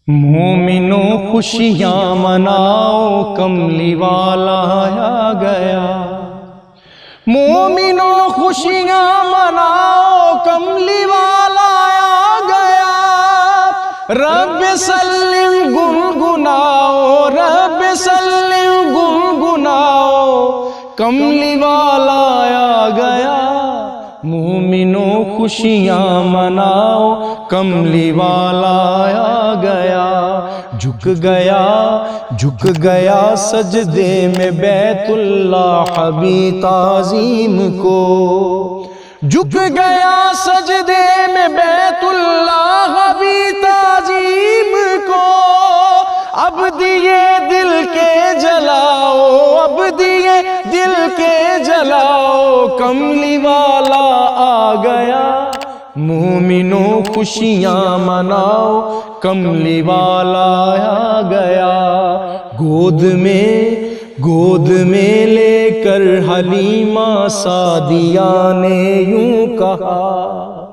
مومنوں خوشیاں مناؤ، کملی والا آ گیا۔ مومنوں خوشیاں مناؤ، کملی والا آ گیا۔ رب سلم گنگناؤ، رب سلم گنگناؤ، کملی والا آ گیا۔ مومنوں خوشیاں مناؤ، کملی والا آ گیا۔ جھک گیا سجدے میں بیت اللہ حبیب تعظیم کو۔ جھک گیا سجدے میں بیت اللہ حبیب تعظیم کو۔ اب دیے دل کے جلاؤ، اب دیے دل کے جلاؤ، کملی والا آ گیا۔ مومنوں خوشیاں مناؤ، کملی والا آ گیا۔ گود میں لے کر حلیمہ سعدیہ نے یوں کہا۔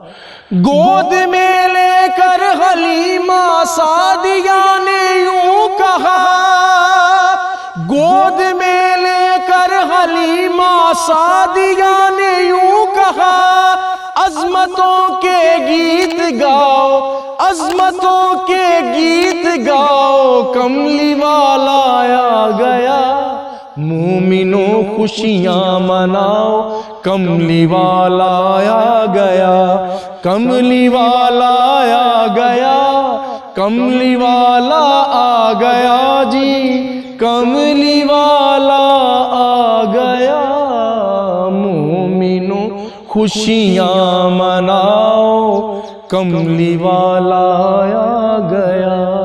گود میں لے کر حلیمہ سعدیہ نے یوں کہا۔ گود میں لے کر حلیمہ سعدیہ نے یوں کہا۔ عظمتوں کے گیت گاؤ، عظمتوں کے گیت گاؤ، کملی والا آ گیا۔ مومنوں خوشیاں مناؤ، کملی والا آ گیا۔ کملی والا آ گیا، کملی والا آ گیا جی، کملی والا آ گیا۔ مومنوں خوشیاں مناؤ، کملی والا آ گیا۔